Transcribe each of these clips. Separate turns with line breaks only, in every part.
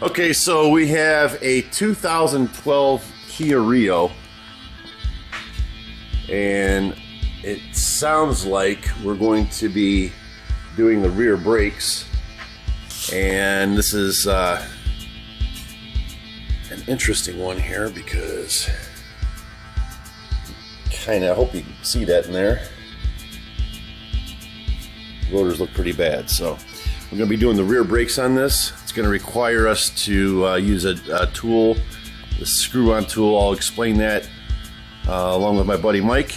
Okay, so we have a 2012 Kia Rio, and it sounds like we're going to be doing the rear brakes, and this is an interesting one here because I hope you can see that in there. Rotors look pretty bad, so we're going to be doing the rear brakes on this. It's going to require us to use a tool, the screw-on tool. I'll explain that along with my buddy Mike.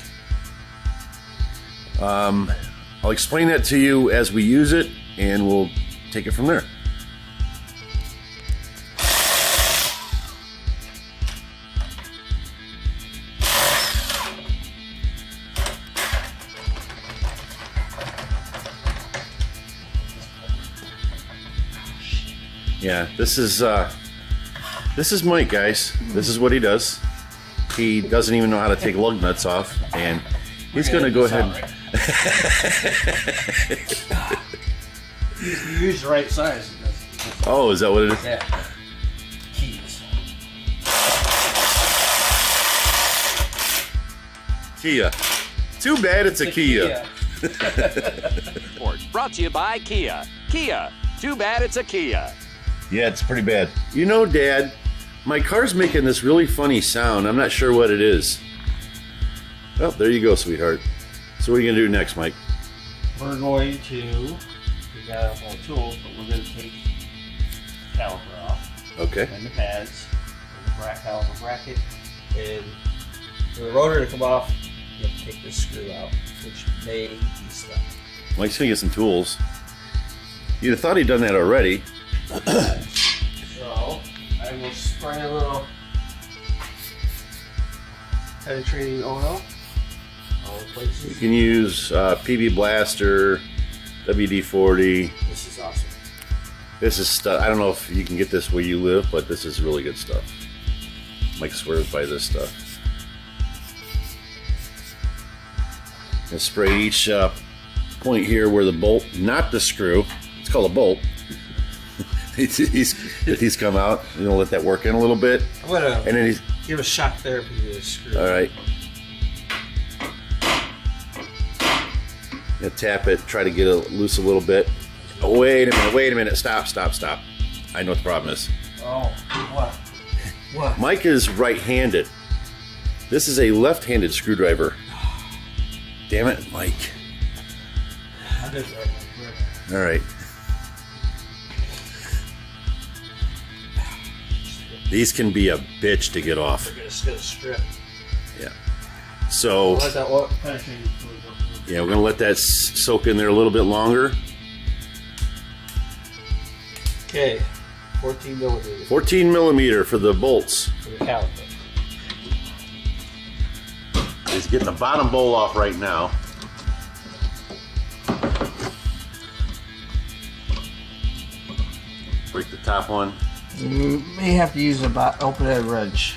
I'll explain that to you as we use it, and we'll take it from there. Yeah, this is Mike, guys. This is what he does. He doesn't even know how to take lug nuts off, and he's going to go ahead.
You use the right size.
Oh, is that what it is?
Yeah. Keys.
Kia. Too bad it's a Kia.
Brought to you by Kia. Kia. Too bad it's a Kia.
Yeah, it's pretty bad. You know, Dad, my car's making this really funny sound. I'm not sure what it is. Oh, there you go, sweetheart. So what are you going to do next, Mike?
We're going to, we got all tools, but we're going to take the caliper off.
Okay.
And the pads, and the caliper bracket. And for the rotor to come off, you have to take this screw out, which may be stuck.
Mike's going to get some tools. You'd have thought he'd done that already.
So, I will spray a little penetrating oil all the places.
You can use PB Blaster, WD-40.
This is awesome.
This is stuff. I don't know if you can get this where you live, but this is really good stuff. Mike swears by this stuff. And spray each point here where the bolt, not the screw, it's called a bolt. he's come out. You know, let that work in a little bit.
I'm going to
and then he's
give a shock therapy to the screw.
all right. You tap it, try to get it loose a little bit. Oh, wait a minute. Stop. I know what the problem is.
Oh, what? What?
Mike is right-handed. This is a left-handed screwdriver. Damn it, Mike.
I did right my
All right. These can be a bitch to get off.
We're just going to strip.
Yeah. So,
Let that oil penetrating fluid go through.
yeah, we're gonna let that soak in there a little bit longer.
Okay, 14 millimeters
14 millimeter for the bolts.
for the caliper.
He's getting the bottom bowl off right now. Break the top one.
You may have to use a open-end wrench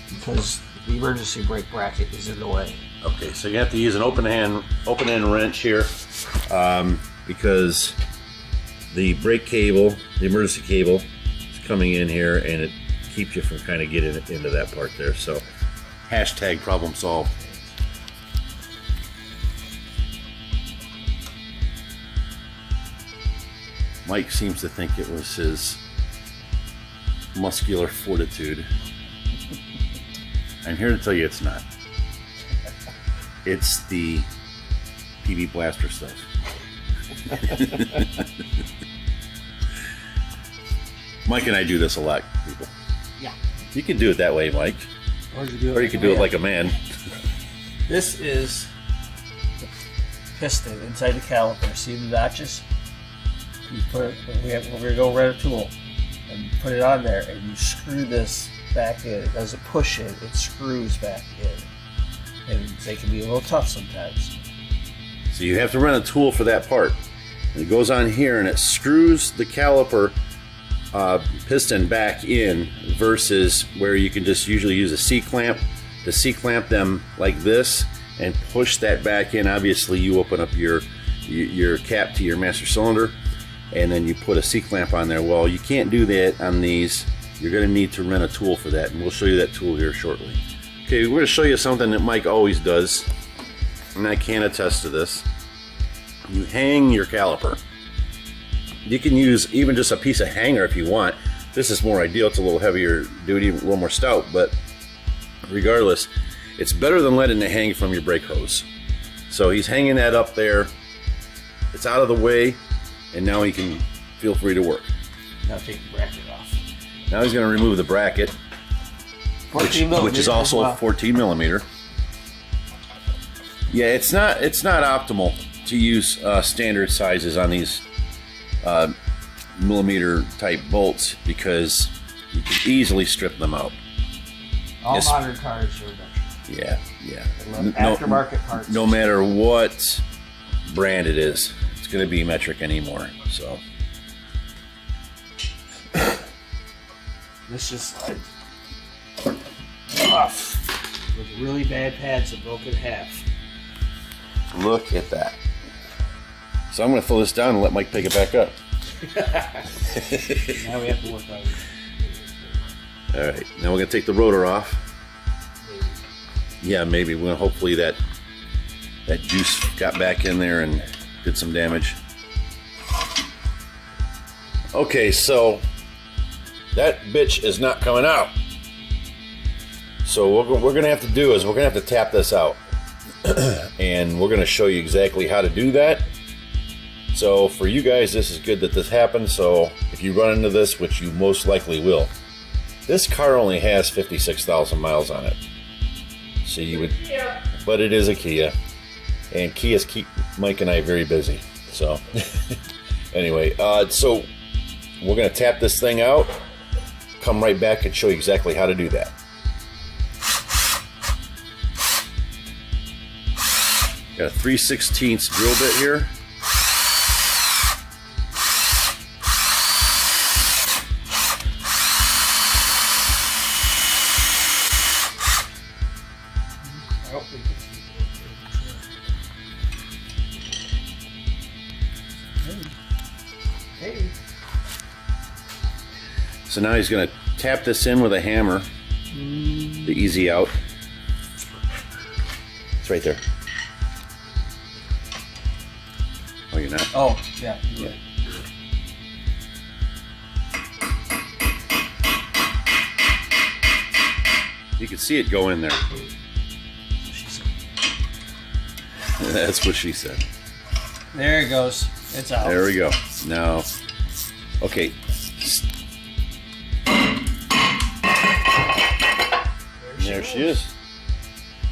because the emergency brake bracket is in the way.
Okay, so you have to use an open end wrench here because the brake cable, the emergency cable, is coming in here, and it keeps you from kind of getting into that part there. So, hashtag problem solved. Mike seems to think it was his muscular fortitude. I'm here to tell you it's not. It's the PB Blaster stuff. Mike and I do this a lot, people.
Yeah.
You can do it that way, Mike.
Or you do it,
Or you can do it like a man.
This is the piston inside the caliper. See the notches? You put it, we're going to go rent a tool and put it on there, and you screw this back in. It doesn't push it, it screws back in. And they can be a little tough sometimes.
So you have to run a tool for that part. And it goes on here and it screws the caliper piston back in versus where you can just usually use a C-clamp to C-clamp them like this and push that back in. Obviously you open up your cap to your master cylinder and then you put a C-clamp on there. Well, you can't do that on these. You're going to need to rent a tool for that, and we'll show you that tool here shortly. Okay, we're going to show you something that Mike always does, and I can attest to this. You hang your caliper. You can use even just a piece of hanger if you want. This is more ideal. It's a little heavier duty, a little more stout, but regardless, it's better than letting it hang from your brake hose. So he's hanging that up there. It's out of the way, and now he can feel free to work.
Now take the bracket off.
Now he's going to remove the bracket,
14
which is
millimeter
also
as well.
14 millimeter. Yeah, it's not optimal to use standard sizes on these millimeter type bolts because you can easily strip them out.
All
Yes.
modern cars are metric.
Yeah.
Aftermarket parts.
No matter what brand it is, it's going to be metric anymore. So
This is like rough with really bad pads that broke in half.
look at that. So I'm going to throw this down and let Mike pick it back up.
Now we have to work on it.
All right, now we're going to take the rotor off. Yeah, maybe. Well, hopefully that juice got back in there and did some damage. Okay, so that bitch is not coming out. So what we're going to have to do is we're going to have to tap this out. And we're going to show you exactly how to do that. So for you guys, this is good that this happened. So if you run into this, which you most likely will, this car only has 56,000 miles on it. So you would, but it is a Kia, and Kias keep Mike and I very busy. So anyway, so we're gonna tap this thing out, come right back and show you exactly how to do that. Got a 3/16 drill bit here. So now he's going to tap this in with a hammer, the easy out. It's right there. Oh, you're not?
Oh, yeah. Yeah.
You can see it go in there. That's what she said.
There it goes. It's out.
There we go. Now, okay. There she is.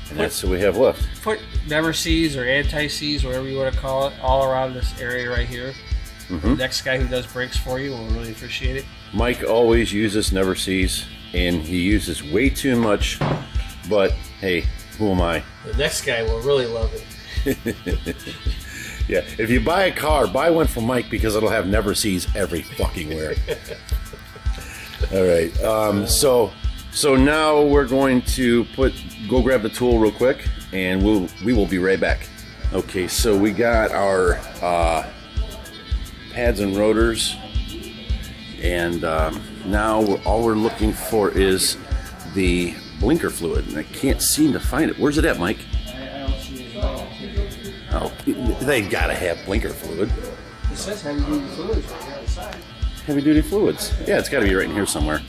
And that's what we have left.
Put never sees or anti-sees, whatever you want to call it, all around this area right here. The next guy who does brakes for you will really appreciate it.
Mike always uses Never Sees, and he uses way too much, but hey, who am I?
The next guy will really love it.
Yeah, if you buy a car, buy one from Mike because it'll have Never Sees every fucking where. All right, so now we're going to go grab the tool real quick, and we will be right back. Okay, so we got our pads and rotors, and now all we're looking for is the blinker fluid, and I can't seem to find it. Where's it at, Mike?
I don't see it.
Oh, they gotta have blinker fluid.
It says heavy duty fluids right there on the side.
Heavy duty fluids. Yeah, it's gotta be right in here somewhere.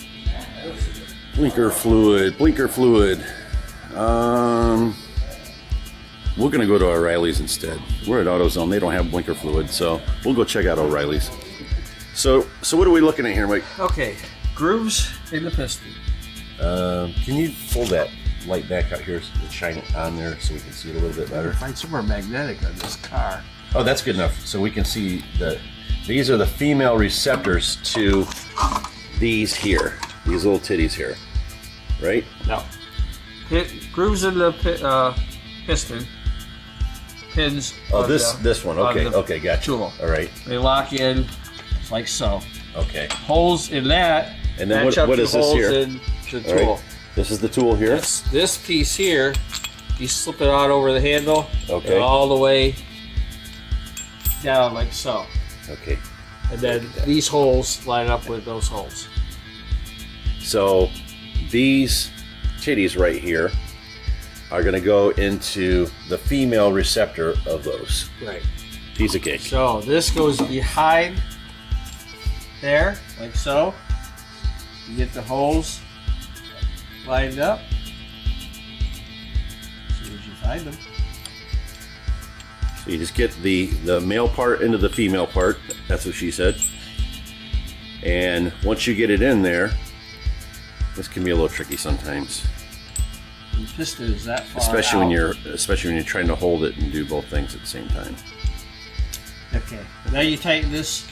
Blinker fluid. We're gonna go to O'Reilly's instead. We're at AutoZone. They don't have blinker fluid, so we'll go check out O'Reilly's. So what are we looking at here, Mike?
Okay, grooves in the piston.
Can you pull that light back out here and shine it on there so we can see it a little bit better?
Find somewhere magnetic on this car.
Oh, that's good enough. So we can see these are the female receptors to these here, these little titties here, right?
No. Grooves in the piston. Pins.
Oh,
on
this one.
on
Okay,
the
okay, gotcha.
tool.
All right.
They lock in like so.
Okay.
Holes in that.
And then
match
what
up to
is this
holes
here?
in the
All
tool.
right. This is the tool here.
This piece here, you slip it on over the handle.
Okay.
And all the way down like so.
Okay.
And then these holes line up with those holes.
So these titties right here are going to go into the female receptor of those.
Right.
Piece of cake.
So this goes behind there, like so. You get the holes lined up. As soon as you find them.
So you just get the male part into the female part. That's what she said. And once you get it in there, this can be a little tricky sometimes.
The piston is that far
Especially
out.
when you're trying to hold it and do both things at the same time.
Okay. Now you tighten this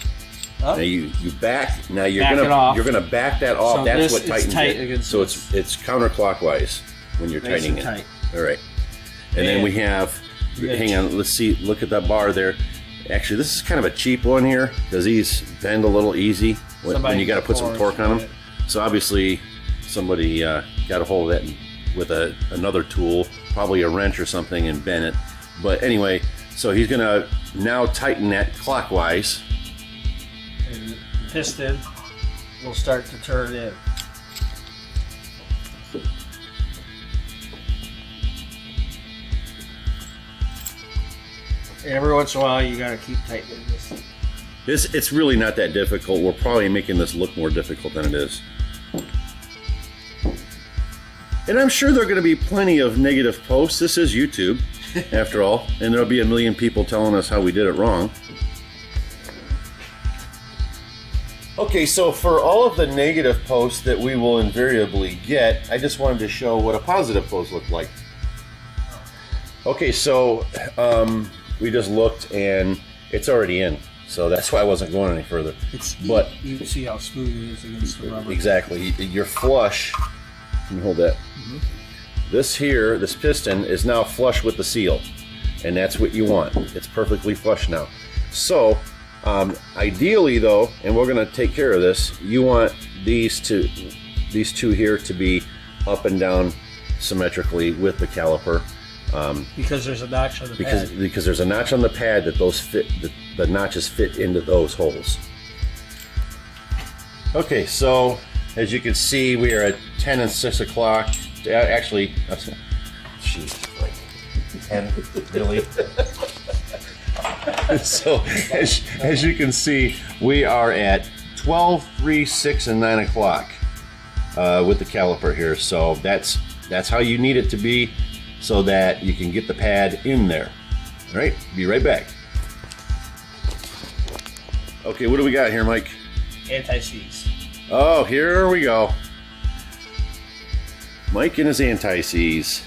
up.
Now you back. Now
Back it off.
you're gonna back that off.
So
That's
this
what
is
tightens
tight
it.
against
So
this.
it's counterclockwise when you're
Nice
tightening
and
it.
tight.
All right. And then we have.
Yeah.
Hang on. Let's see. Look at that bar there. Actually, this is kind of a cheap one here because these bend a little easy when you got to put some torque on them. So obviously, somebody got a hold of that with another tool, probably a wrench or something, and bent it. But anyway, so he's gonna now tighten that clockwise.
And the piston will start to turn in. Every once in a while, you gotta keep tightening this.
It's really not that difficult. We're probably making this look more difficult than it is. And I'm sure there are going to be plenty of negative posts. This is YouTube, after all, and there'll be a million people telling us how we did it wrong. Okay, so for all of the negative posts that we will invariably get, I just wanted to show what a positive post looked like. Okay, so we just looked and it's already in. So that's why I wasn't going any further. But
you can see how smooth it is against the rubber.
exactly, you're flush. Let me hold that. This here, this piston is now flush with the seal, and that's what you want. It's perfectly flush now. So ideally though, and we're going to take care of this, you want these two here to be up and down symmetrically with the caliper.
Because there's a notch on the pad.
Because there's a notch on the pad that those fit, the notches fit into those holes. Okay, so as you can see, we are at 10 and 6 o'clock. Actually, jeez, like 10, really? So as you can see, we are at 12, 3, 6, and 9 o'clock with the caliper here. So that's how you need it to be, so that you can get the pad in there. All right, be right back. Okay, what do we got here, Mike?
Anti-seize.
Oh, here we go. Mike and his anti-seize.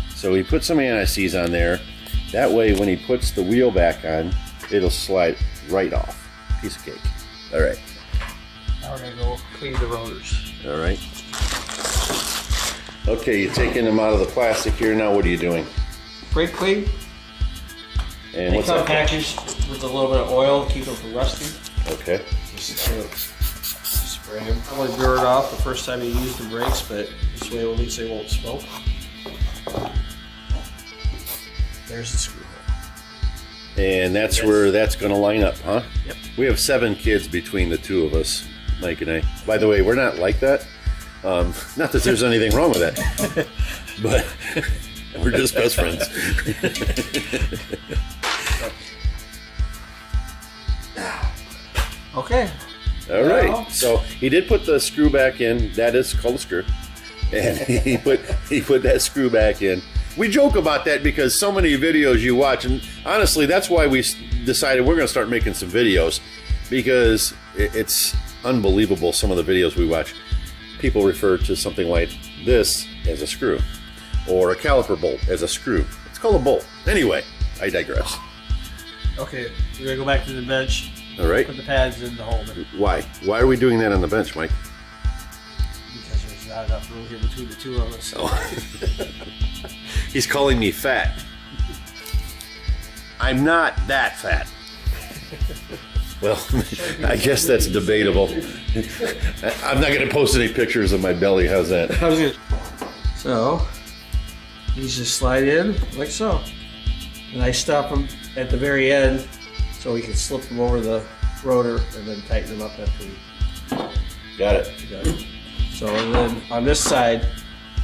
So he put some anti-seize on there. That way, when he puts the wheel back on, it'll slide right off. Piece of cake. All right.
Now we're gonna go clean the rotors.
All right. Okay, you're taking them out of the plastic here. Now what are you doing?
Brake clean.
And
They
what's
come
that?
packaged with a little bit of oil to keep them from rusting.
Okay.
Just spray them. Probably burn it off the first time you use the brakes, but this way at least they won't smoke. There's the screw hole.
And that's where that's going to line up, huh?
Yep.
We have 7 kids between the two of us, Mike and I. By the way, we're not like that. Not that there's anything wrong with that, but we're just best friends.
Okay.
All right.
Well.
So he did put the screw back in. That is called a screw, and he put that screw back in. We joke about that because so many videos you watch, and honestly, that's why we decided we're going to start making some videos, because it's unbelievable some of the videos we watch. People refer to something like this as a screw, or a caliper bolt as a screw. It's called a bolt. Anyway, I digress.
Okay. We're gonna go back to the bench.
All right.
Put the pads in to hold it
Why? Why are we doing that on the bench, Mike?
because there's not enough room here between the two of us.
Oh. He's calling me fat. I'm not that fat. Well, I guess that's debatable. I'm not going to post any pictures of my belly. How's that?
So these just slide in like so, and I stop them at the very end so we can slip them over the rotor and then tighten them up after we
Got it.
got it. So and then on this side,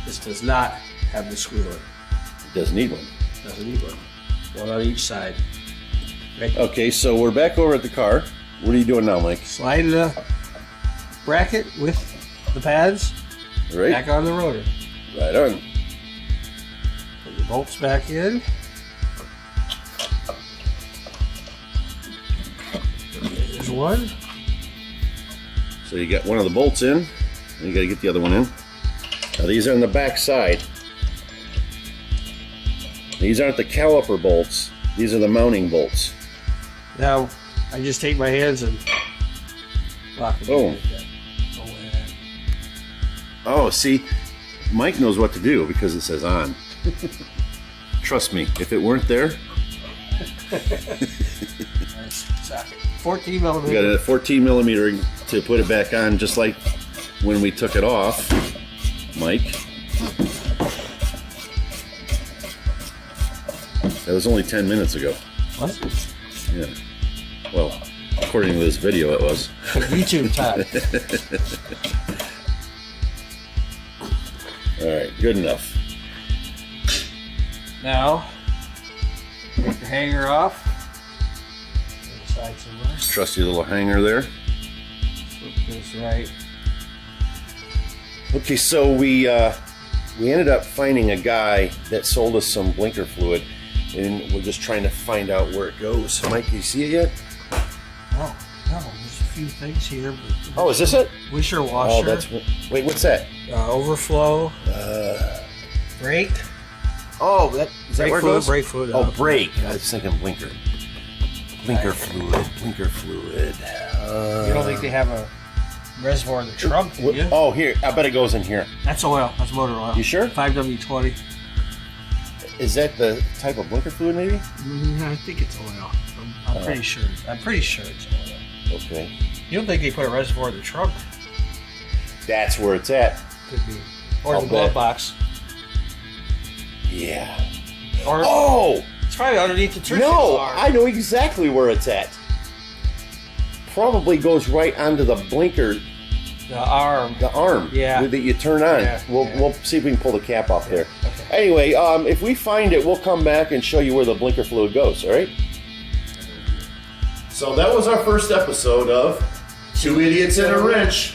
this does not have the screw in it.
It doesn't need one.
Doesn't need one. One on each side. Right.
Okay, so we're back over at the car. What are you doing now, Mike?
Slide the bracket with the pads
Right?
back on the rotor.
Right on.
Put the bolts back in. There's one.
So you got one of the bolts in, and you got to get the other one in. Now these are on the back side. These aren't the caliper bolts. These are the mounting bolts.
Now I just take my hands and lock them.
Boom.
Like that. Oh, and
Oh, see, Mike knows what to do because it says on. Trust me, if it weren't there,
nice socket. 14
we got
millimeter.
a 14 millimeter to put it back on, just like when we took it off, Mike. That was only 10 minutes ago.
What?
Yeah. Well, according to this video, it was.
YouTube time.
All right, good enough.
Now, take the hanger off. Inside somewhere.
Trusty little hanger there.
Flip this right.
Okay, so we ended up finding a guy that sold us some blinker fluid, and we're just trying to find out where it goes. Mike, do you see it yet?
Oh, no, there's a few things here. But
Oh, is this it?
Wisher washer.
Oh, that's wait. What's that?
Overflow. Brake.
Oh, that is that
Brake
where it
fluid.
goes?
Brake fluid.
Oh, brake. I was thinking blinker. Blinker fluid. Blinker fluid.
You don't think they have a reservoir in the trunk, do you?
Oh, here. I bet it goes in here.
That's oil. That's motor oil.
You sure?
5W20.
Is that the type of blinker fluid, maybe?
I think it's oil. I'm pretty sure. I'm pretty sure it's oil.
Okay.
You don't think they put a reservoir in the trunk?
That's where it's at.
Could be. Or
I'll
the glove
bet.
box.
Yeah.
Or
Oh!
it's probably underneath the trigger
No,
bar.
I know exactly where it's at. Probably goes right onto the blinker,
The arm.
the arm
Yeah.
that you turn on.
Yeah,
We'll
yeah.
we'll see if we can pull the cap off there.
Okay.
Anyway, if we find it, we'll come back and show you where the blinker fluid goes. All right. So that was our first episode of Two Idiots and a Wrench.